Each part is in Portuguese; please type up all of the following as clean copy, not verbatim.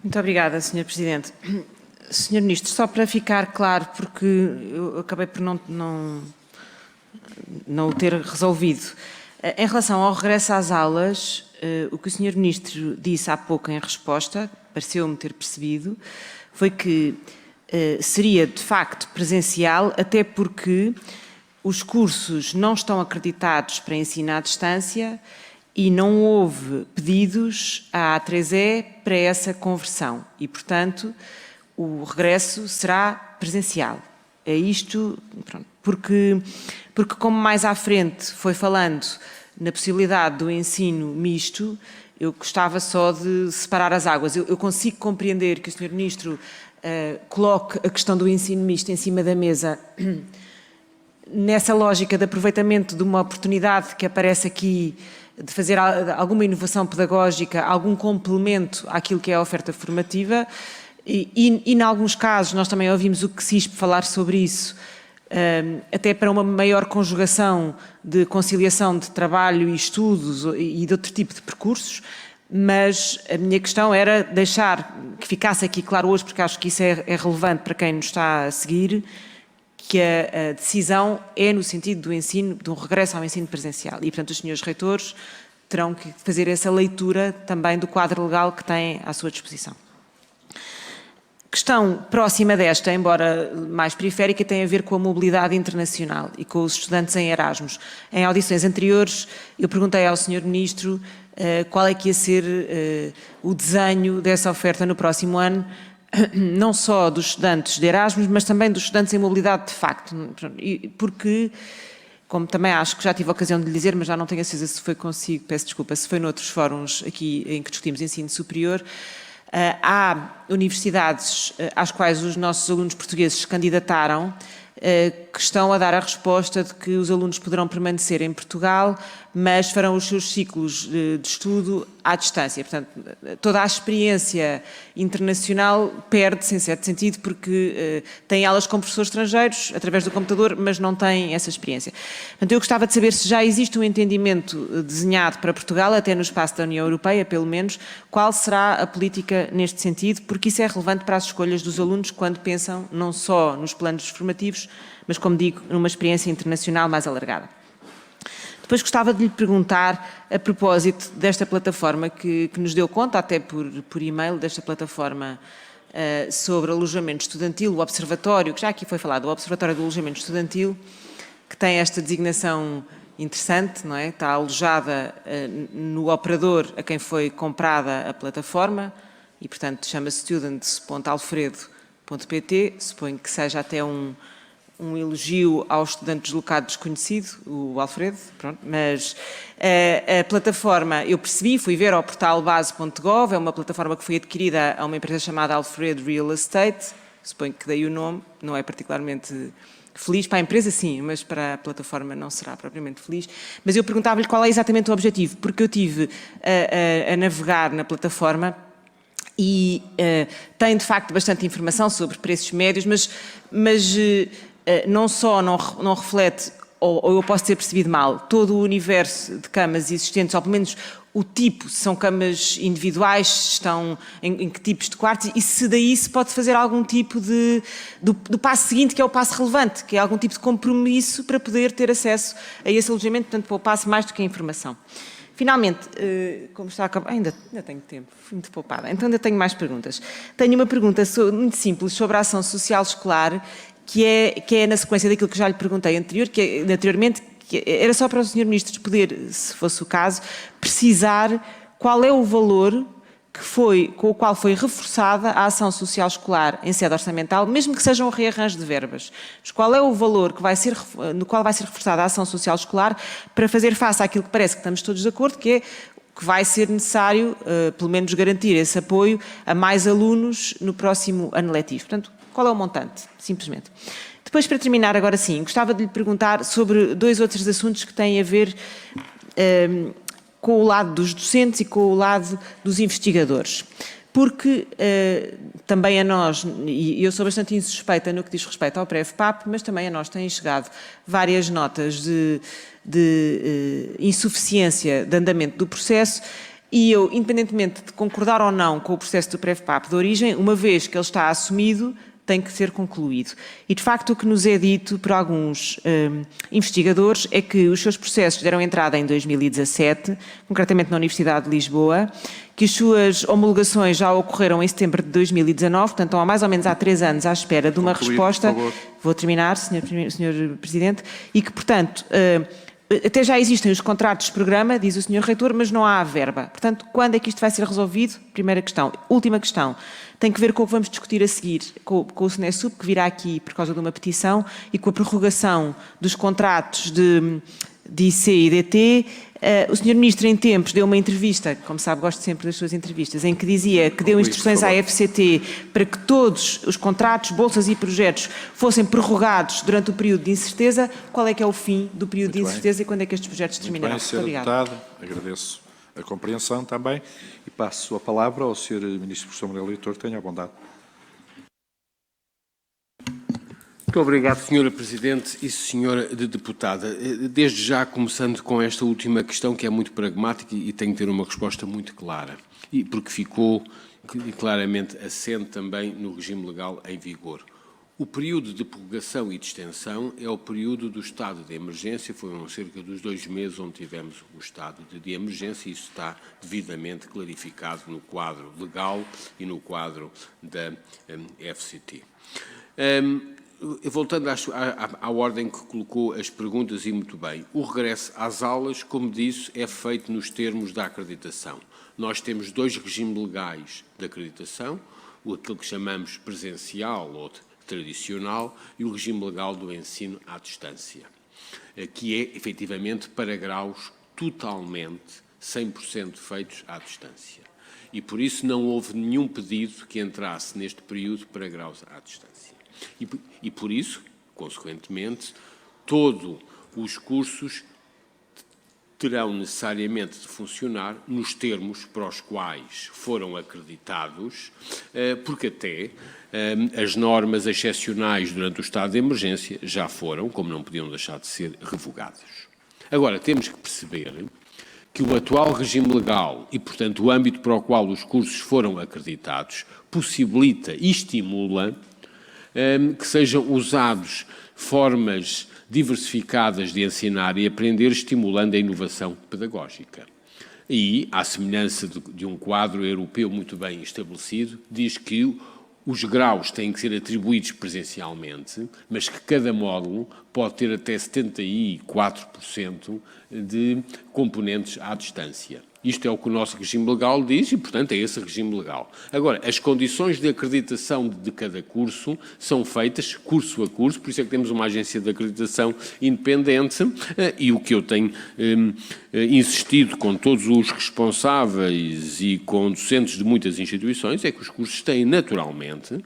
Muito obrigada, Sr. Presidente. Sr. Ministro, só para ficar claro, porque eu acabei por não o ter resolvido. Em relação ao regresso às aulas, o que o Sr. Ministro disse há pouco em resposta, pareceu-me ter percebido, foi que seria de facto presencial, até porque os cursos não estão acreditados para ensino à distância e não houve pedidos à A3E para essa conversão e, portanto, o regresso será presencial. É isto, pronto, porque como mais à frente foi falando na possibilidade do ensino misto, eu gostava só de separar as águas. Eu consigo compreender que o Sr. Ministro coloque a questão do ensino misto em cima da mesa nessa lógica de aproveitamento de uma oportunidade que aparece aqui de fazer alguma inovação pedagógica, algum complemento àquilo que é a oferta formativa e em alguns casos, nós também ouvimos o CSISP falar sobre isso, até para uma maior conjugação de conciliação de trabalho e estudos e de outro tipo de percursos, mas a minha questão era deixar que ficasse aqui claro hoje, porque acho que isso é relevante para quem nos está a seguir, que a decisão é no sentido do ensino, de um regresso ao ensino presencial. E, portanto, os senhores reitores terão que fazer essa leitura também do quadro legal que têm à sua disposição. Questão próxima desta, embora mais periférica, tem a ver com a mobilidade internacional e com os estudantes em Erasmus. Em audições anteriores, eu perguntei ao Sr. Ministro qual é que ia ser o desenho dessa oferta no próximo ano, não só dos estudantes de Erasmus, mas também dos estudantes em mobilidade de facto, porque, como também acho que já tive a ocasião de lhe dizer, mas já não tenho a certeza se foi consigo, peço desculpa, se foi noutros fóruns aqui em que discutimos ensino superior, há universidades às quais os nossos alunos portugueses se candidataram que estão a dar a resposta de que os alunos poderão permanecer em Portugal, mas farão os seus ciclos de estudo à distância. Portanto, toda a experiência internacional perde-se em certo sentido porque têm aulas com professores estrangeiros através do computador, mas não têm essa experiência. Portanto, eu gostava de saber se já existe um entendimento desenhado para Portugal, até no espaço da União Europeia, pelo menos, qual será a política neste sentido, porque isso é relevante para as escolhas dos alunos quando pensam não só nos planos formativos, mas, como digo, numa experiência internacional mais alargada. Depois gostava de lhe perguntar, a propósito desta plataforma que nos deu conta, até por e-mail, desta plataforma sobre alojamento estudantil, o Observatório, que já aqui foi falado, o Observatório do Alojamento Estudantil, que tem esta designação interessante, não é? Está alojada no operador a quem foi comprada a plataforma e, portanto, chama-se students.alfredo.pt, suponho que seja até um elogio ao estudante deslocado desconhecido, o Alfredo, pronto, mas a plataforma, eu percebi, fui ver ao portal base.gov, é uma plataforma que foi adquirida a uma empresa chamada Alfredo Real Estate, suponho que daí o nome, não é particularmente feliz, para a empresa sim, mas para a plataforma não será propriamente feliz, mas eu perguntava-lhe qual é exatamente o objetivo, porque eu tive a navegar na plataforma e tem de facto bastante informação sobre preços médios, mas não só não reflete, ou eu posso ter percebido mal, todo o universo de camas existentes, ou pelo menos o tipo, se são camas individuais, se estão em que tipos de quartos, e se daí se pode fazer algum tipo do passo seguinte, que é o passo relevante, que é algum tipo de compromisso para poder ter acesso a esse alojamento, portanto, para o passo mais do que a informação. Finalmente, como está a acabar, ainda tenho tempo, fui muito poupada, então ainda tenho mais perguntas. Tenho uma pergunta muito simples sobre a ação social escolar, que é na sequência daquilo que já lhe perguntei anteriormente, que era só para o Sr. Ministro poder, se fosse o caso, precisar qual é o valor com o qual foi reforçada a ação social escolar em sede orçamental, mesmo que seja um rearranjo de verbas. Mas qual é o valor no qual vai ser reforçada a ação social escolar para fazer face àquilo que parece que estamos todos de acordo, que é que vai ser necessário, pelo menos, garantir esse apoio a mais alunos no próximo ano letivo. Portanto, qual é o montante, simplesmente. Depois, para terminar, agora sim, gostava de lhe perguntar sobre dois outros assuntos que têm a ver com o lado dos docentes e com o lado dos investigadores. Porque também a nós, e eu sou bastante insuspeita no que diz respeito ao PREV-PAP, mas também a nós têm chegado várias notas de insuficiência de andamento do processo E eu, independentemente de concordar ou não com o processo do PREVPAP de origem, uma vez que ele está assumido, tem que ser concluído. E, de facto, o que nos é dito por alguns investigadores é que os seus processos deram entrada em 2017, concretamente na Universidade de Lisboa, que as suas homologações já ocorreram em setembro de 2019, portanto, estão há mais ou menos há 3 anos à espera de uma resposta. Vou terminar, Sr. Presidente, e que, portanto, até já existem os contratos de programa, diz o Sr. Reitor, mas não há a verba. Portanto, quando é que isto vai ser resolvido? Primeira questão. Última questão. Tem que ver com o que vamos discutir a seguir, com o SNESUP, que virá aqui por causa de uma petição, e com a prorrogação dos contratos de IC e DT. O Sr. Ministro, em tempos, deu uma entrevista, como sabe, gosto sempre das suas entrevistas, em que dizia que deu instruções à FCT para que todos os contratos, bolsas e projetos fossem prorrogados durante o período de incerteza. Qual é que é o fim do período de incerteza e quando é que estes projetos terminarão? Muito bem, Sra. Deputada, agradeço a compreensão também e passo a palavra ao Sr. Ministro Professor Manuel Leitor. Tenha a bondade. Muito obrigado, Sra. Presidente e Sra. Deputada. Desde já, começando com esta última questão, que é muito pragmática e tem que ter uma resposta muito clara, e porque ficou claramente assente também no regime legal em vigor. O período de prorrogação e de extensão é o período do estado de emergência, foram cerca dos 2 meses onde tivemos o estado de emergência, e isso está devidamente clarificado no quadro legal e no quadro da FCT. Voltando à ordem que colocou as perguntas, e muito bem, o regresso às aulas, como disse, é feito nos termos da acreditação. Nós temos 2 regimes legais de acreditação, aquele que chamamos presencial ou tradicional e o regime legal do ensino à distância, que é, efetivamente, para graus totalmente, 100% feitos à distância. E, por isso, não houve nenhum pedido que entrasse neste período para graus à distância. E por isso, consequentemente, todos os cursos terão necessariamente de funcionar nos termos para os quais foram acreditados, porque até as normas excepcionais durante o estado de emergência já foram, como não podiam deixar de ser, revogadas. Agora, temos que perceber que o atual regime legal e, portanto, o âmbito para o qual os cursos foram acreditados possibilita e estimula que sejam usados formas diversificadas de ensinar e aprender, estimulando a inovação pedagógica. E, à semelhança de um quadro europeu muito bem estabelecido, diz que os graus têm que ser atribuídos presencialmente, mas que cada módulo pode ter até 74% de componentes à distância. Isto é o que o nosso regime legal diz e, portanto, é esse regime legal. Agora, as condições de acreditação de cada curso são feitas curso a curso, por isso é que temos uma agência de acreditação independente e o que eu tenho insistido com todos os responsáveis e com docentes de muitas instituições é que os cursos têm, naturalmente,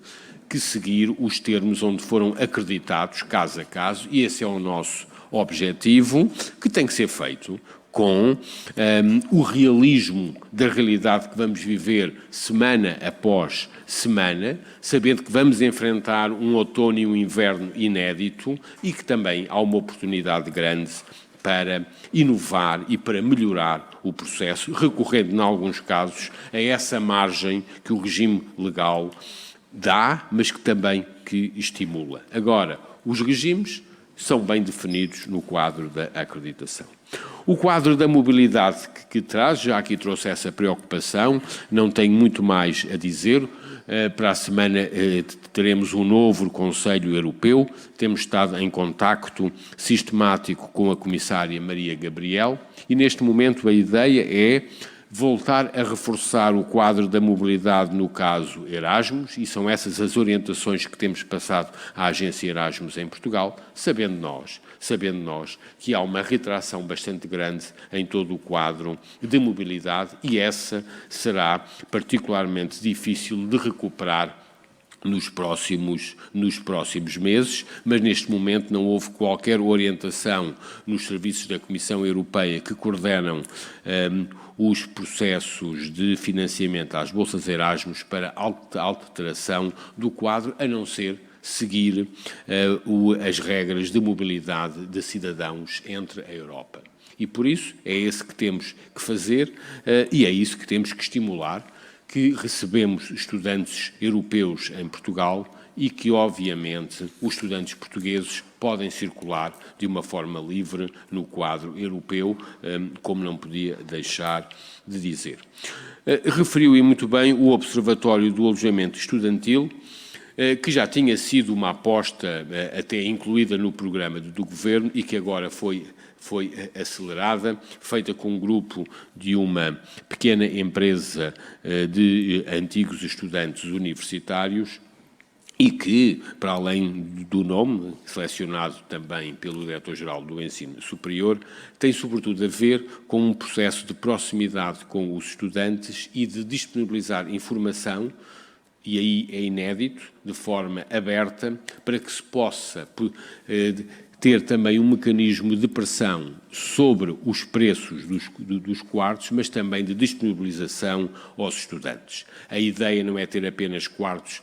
que seguir os termos onde foram acreditados, caso a caso, e esse é o nosso objetivo, que tem que ser feito com o realismo da realidade que vamos viver semana após semana, sabendo que vamos enfrentar um outono e um inverno inédito e que também há uma oportunidade grande para inovar e para melhorar o processo, recorrendo, em alguns casos, a essa margem que o regime legal dá, mas que também que estimula. Agora, os regimes são bem definidos no quadro da acreditação. O quadro da mobilidade que traz, já aqui trouxe essa preocupação, não tenho muito mais a dizer. Para a semana teremos um novo Conselho Europeu, temos estado em contacto sistemático com a Comissária Maria Gabriel e neste momento a ideia é voltar a reforçar o quadro da mobilidade no caso Erasmus, e são essas as orientações que temos passado à agência Erasmus em Portugal, sabendo nós que há uma retração bastante grande em todo o quadro de mobilidade e essa será particularmente difícil de recuperar nos próximos meses, mas neste momento não houve qualquer orientação nos serviços da Comissão Europeia que coordenam os processos de financiamento às bolsas Erasmus para alteração do quadro, a não ser seguir as regras de mobilidade de cidadãos entre a Europa. E, por isso, é esse que temos que fazer e é isso que temos que estimular, que recebemos estudantes europeus em Portugal e que, obviamente, os estudantes portugueses podem circular de uma forma livre no quadro europeu, como não podia deixar de dizer. Referiu, e muito bem, o Observatório do Alojamento Estudantil, que já tinha sido uma aposta até incluída no programa do Governo e que agora foi acelerada, feita com um grupo de uma pequena empresa de antigos estudantes universitários e que, para além do nome, selecionado também pelo Diretor-Geral do Ensino Superior, tem sobretudo a ver com um processo de proximidade com os estudantes e de disponibilizar informação, e aí é inédito, de forma aberta, para que se possa ter também um mecanismo de pressão sobre os preços dos quartos, mas também de disponibilização aos estudantes. A ideia não é ter apenas quartos,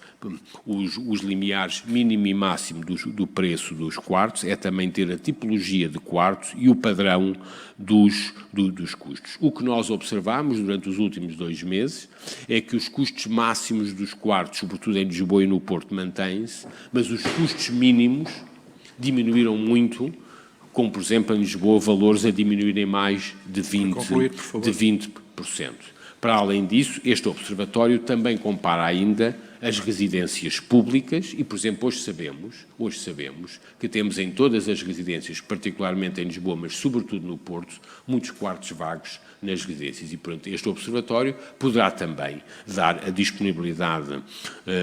os limiares mínimo e máximo do preço dos quartos, é também ter a tipologia de quartos e o padrão dos custos. O que nós observamos durante os últimos 2 meses é que os custos máximos dos quartos, sobretudo em Lisboa e no Porto, mantêm-se, mas os custos mínimos diminuíram muito, como, por exemplo, em Lisboa, valores a diminuírem mais de 20%. Para além disso, este observatório também compara ainda as residências públicas e, por exemplo, hoje sabemos que temos em todas as residências, particularmente em Lisboa, mas sobretudo no Porto, muitos quartos vagos nas residências e, portanto, este observatório poderá também dar a disponibilidade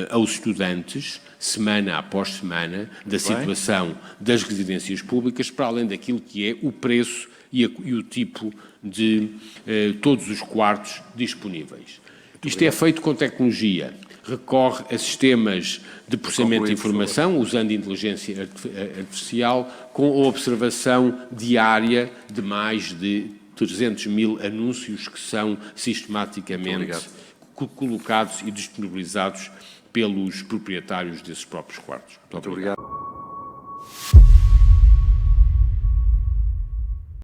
aos estudantes, semana após semana, da situação das residências públicas, para além daquilo que é o preço e o tipo de todos os quartos disponíveis. Isto é feito com tecnologia, recorre a sistemas de processamento de informação, usando inteligência artificial, com a observação diária de mais de 300.000 anúncios que são sistematicamente colocados e disponibilizados pelos proprietários desses próprios quartos. Muito obrigado.